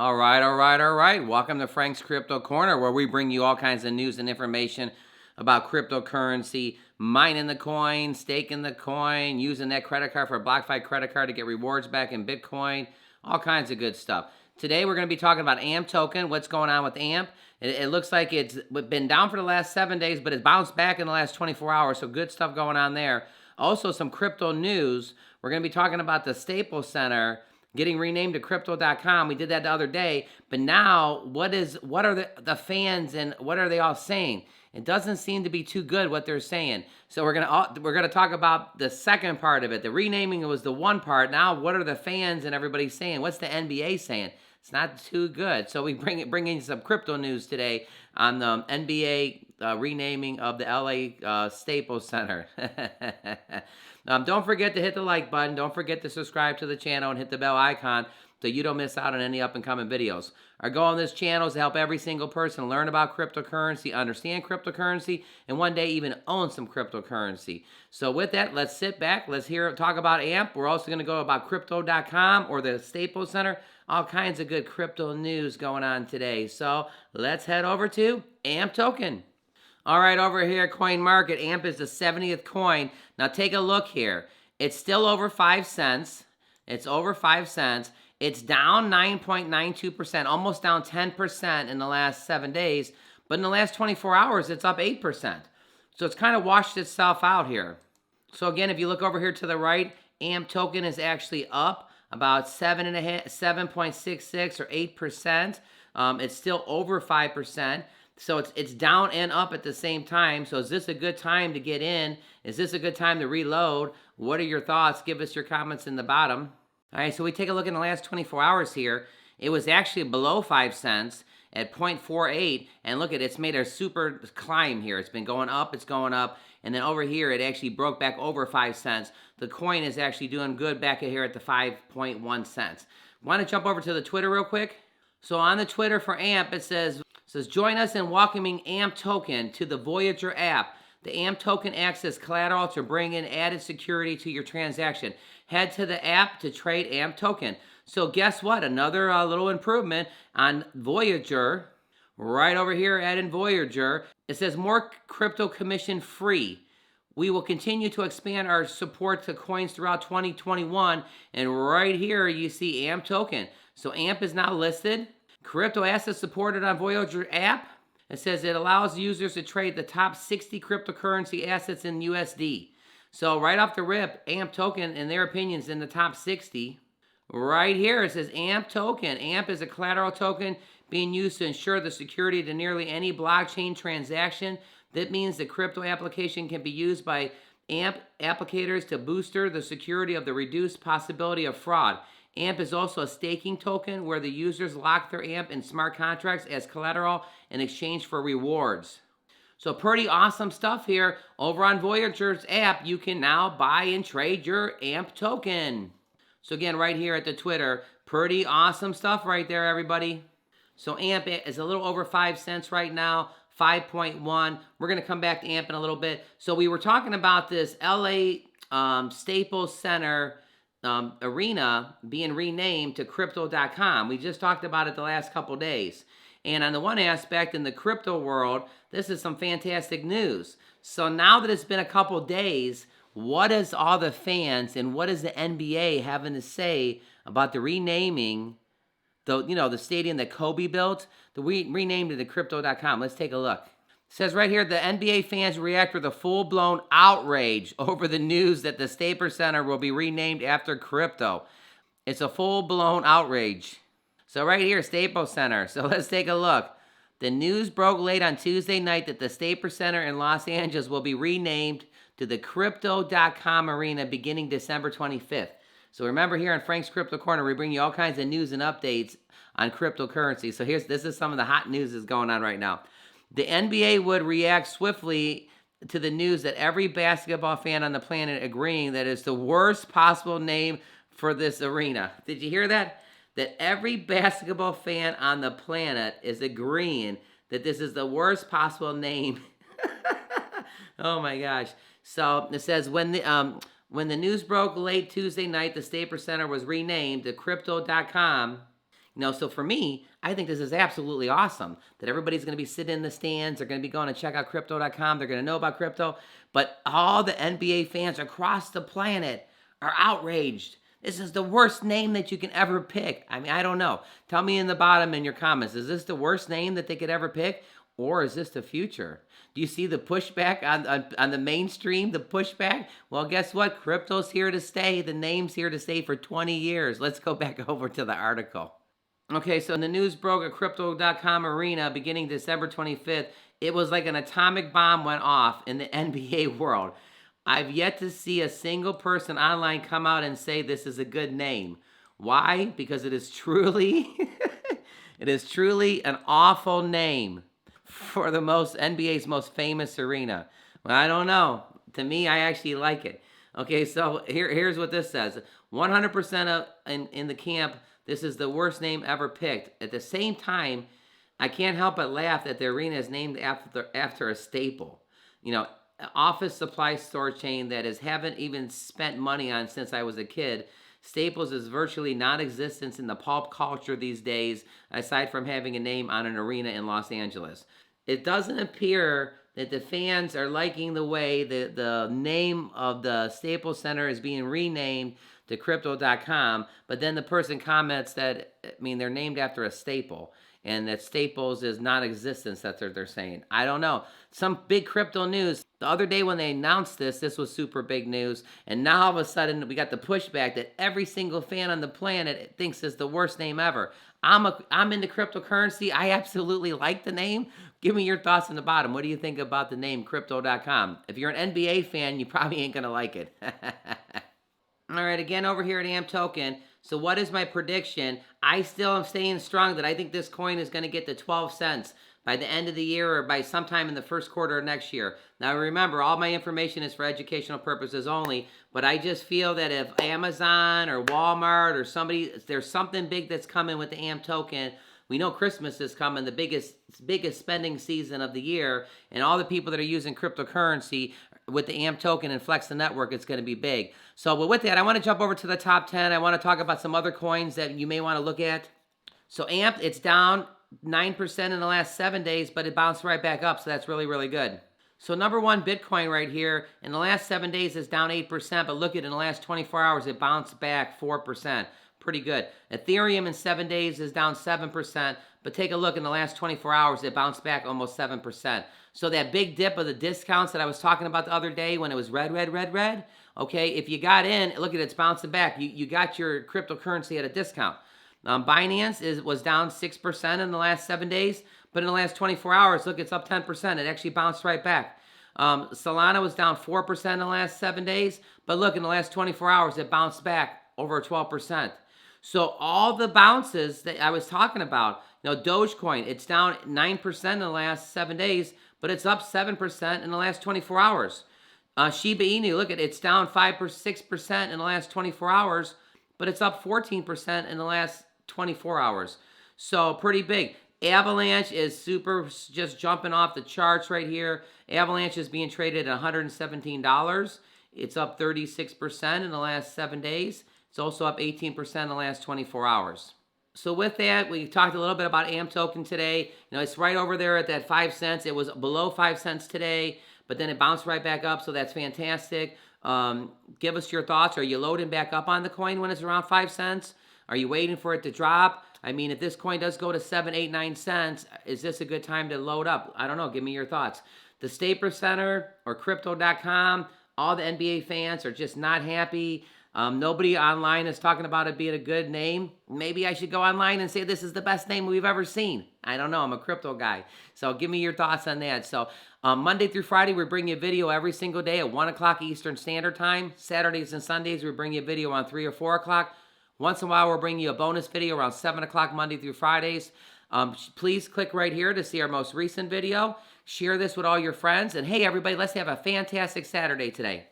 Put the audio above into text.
All right. Welcome to Frank's Crypto Corner, where we bring you all kinds of news and information about cryptocurrency, mining the coin, staking the coin, using that credit card for a BlockFi credit card to get rewards back in Bitcoin, all kinds of good stuff. Today we're going to be talking about AMP token, what's going on with AMP. It looks like it's been down for the last 7 days, but it's bounced back in the last 24 hours, so good stuff going on there. Also, some crypto news. We're going to be talking about the Staples Center getting renamed to crypto.com. We did that the other day, but now what are the fans and what are they all saying? It doesn't seem to be too good what they're saying. So we're gonna talk about the second part of it. The renaming was the one part. Now what are the fans and everybody saying? What's the NBA saying? It's not too good. So we bring in some crypto news today on the NBA renaming of the LA Staples Center. Don't forget to hit the like button. Don't forget to subscribe to the channel and hit the bell icon so you don't miss out on any up and coming videos. Our goal on this channel is to help every single person learn about cryptocurrency, understand cryptocurrency, and one day even own some cryptocurrency. So with that, let's sit back. Let's talk about AMP. We're also going to go about crypto.com or the Staples Center. All kinds of good crypto news going on today. So let's head over to AMP token. All right, over here, coin market, AMP is the 70th coin. Now take a look here. It's still over 5 cents. It's over 5 cents. It's down 9.92%, almost down 10% in the last 7 days. But in the last 24 hours, it's up 8%. So it's kind of washed itself out here. So again, if you look over here to the right, AMP token is actually up about 7.66 or 8%. It's still over 5%. So it's down and up at the same time. So is this a good time to get in? Is this a good time to reload? What are your thoughts? Give us your comments in the bottom. All right, so we take a look in the last 24 hours here. It was actually below 5 cents at 0.48. And look at it, it's made a super climb here. It's been going up, it's going up. And then over here, it actually broke back over 5 cents. The coin is actually doing good back here at the 5.1 cents. Want to jump over to the Twitter real quick? So on the Twitter for AMP, it says, join us in welcoming AMP token to the Voyager app. The AMP token acts as collateral to bring in added security to your transaction. Head to the app to trade AMP token. So guess what? Another little improvement on Voyager. Right over here at Voyager, it says more crypto commission free. We will continue to expand our support to coins throughout 2021. And right here you see AMP token. So AMP is now listed. Crypto assets supported on Voyager app. It says it allows users to trade the top 60 cryptocurrency assets in USD. So right off the rip, AMP token, in their opinion, is in the top 60. Right here, it says AMP token. AMP is a collateral token being used to ensure the security to nearly any blockchain transaction. That means the crypto application can be used by AMP applicators to booster the security of the reduced possibility of fraud. AMP is also a staking token where the users lock their AMP in smart contracts as collateral in exchange for rewards. So pretty awesome stuff here. Over on Voyager's app, you can now buy and trade your AMP token. So again, right here at the Twitter, pretty awesome stuff right there, everybody. So AMP is a little over 5 cents right now, 5.1. We're going to come back to AMP in a little bit. So we were talking about this LA Staples Center arena being renamed to crypto.com. We just talked about it the last couple days. And on the one aspect, in the crypto world, this is some fantastic news. So now that it's been a couple days, what is all the fans and what is the NBA having to say about the renaming, the stadium that Kobe built? We renamed it to crypto.com. Let's take a look. It says right here, the NBA fans react with a full-blown outrage over the news that the Staples Center will be renamed after crypto. It's a full-blown outrage. So right here, Staples Center. So let's take a look. The news broke late on Tuesday night that the Staples Center in Los Angeles will be renamed to the crypto.com arena beginning December 25th. So remember here on Frank's Crypto Corner, we bring you all kinds of news and updates on cryptocurrency. So this is some of the hot news that's going on right now. The NBA would react swiftly to the news that every basketball fan on the planet agreeing that it's the worst possible name for this arena. Did you hear that? That every basketball fan on the planet is agreeing that this is the worst possible name. Oh my gosh. So it says when the news broke late Tuesday night, the Staples Center was renamed to crypto.com. So for me, I think this is absolutely awesome that everybody's going to be sitting in the stands. They're going to be going to check out crypto.com. They're going to know about crypto. But all the NBA fans across the planet are outraged. This is the worst name that you can ever pick. I mean, I don't know. Tell me in the bottom in your comments, is this the worst name that they could ever pick? Or is this the future? Do you see the pushback on the mainstream, the pushback? Well, guess what? Crypto's here to stay. The name's here to stay for 20 years. Let's go back over to the article. Okay, so the news broke at crypto.com arena beginning December 25th. It was like an atomic bomb went off in the NBA world. I've yet to see a single person online come out and say this is a good name. Why? Because it is truly, it is truly an awful name for the NBA's most famous arena. Well, I don't know. To me, I actually like it. Okay, so here's what this says. 100% in the camp, this is the worst name ever picked. At the same time, I can't help but laugh that the arena is named after a staple. Office supply store chain that haven't even spent money on since I was a kid. Staples is virtually non-existent in the pulp culture these days, aside from having a name on an arena in Los Angeles. It doesn't appear that the fans are liking the way the name of the Staples Center is being renamed to Crypto.com, but then the person comments that, they're named after a staple, and that Staples is non-existent, that's what they're saying. I don't know. Some big crypto news. The other day when they announced this was super big news, and now all of a sudden we got the pushback that every single fan on the planet thinks is the worst name ever. I'm into cryptocurrency. I absolutely like the name. Give me your thoughts in the bottom. What do you think about the name Crypto.com? If you're an NBA fan, you probably ain't going to like it. All right, again over here at AMP Token. So what is my prediction? I still am staying strong that I think this coin is going to get to 12 cents by the end of the year or by sometime in the first quarter of next year. Now remember, all my information is for educational purposes only, but I just feel that if Amazon or Walmart or somebody, there's something big that's coming with the AMP token. We know Christmas is coming, the biggest spending season of the year, and all the people that are using cryptocurrency with the AMP token and Flex the Network, it's going to be big. So with that, I want to jump over to the top 10. I want to talk about some other coins that you may want to look at. So AMP, it's down 9% in the last 7 days, but it bounced right back up, so that's really, really good. So number one, Bitcoin right here, in the last 7 days is down 8%, but look at it, in the last 24 hours, it bounced back 4%. Pretty good. Ethereum in 7 days is down 7%, but take a look, in the last 24 hours, it bounced back almost 7%. So that big dip of the discounts that I was talking about the other day when it was red, okay, if you got in, look at it, it's bouncing back. You got your cryptocurrency at a discount. Binance was down 6% in the last 7 days, but in the last 24 hours, look, it's up 10%. It actually bounced right back. Solana was down 4% in the last 7 days, but look, in the last 24 hours, it bounced back over 12%. So all the bounces that I was talking about, Dogecoin, it's down 9% in the last 7 days, but it's up 7% in the last 24 hours. Shiba Inu, look at it, it's down 5 or 6% in the last 24 hours, but it's up 14% in the last 24 hours. So pretty big. Avalanche is just jumping off the charts right here. Avalanche is being traded at $117. It's up 36% in the last 7 days. It's also up 18% in the last 24 hours. So with that, we talked a little bit about AMP token today. It's right over there at that 5 cents. It was below 5 cents today, but then it bounced right back up, so that's fantastic. Give us your thoughts. Are you loading back up on the coin when it's around 5 cents? Are you waiting for it to drop? If this coin does go to 7, 8, 9 cents, is this a good time to load up? I don't know. Give me your thoughts. The Staples Center or Crypto.com, all the NBA fans are just not happy. Nobody online is talking about it being a good name. Maybe I should go online and say this is the best name we've ever seen. I don't know. I'm a crypto guy. So give me your thoughts on that. So Monday through Friday, we bring you a video every single day at 1 o'clock Eastern Standard Time. Saturdays and Sundays, we bring you a video on 3 or 4 o'clock. Once in a while, we'll bring you a bonus video around 7 o'clock Monday through Fridays. Please click right here to see our most recent video. Share this with all your friends. And hey, everybody, let's have a fantastic Saturday today.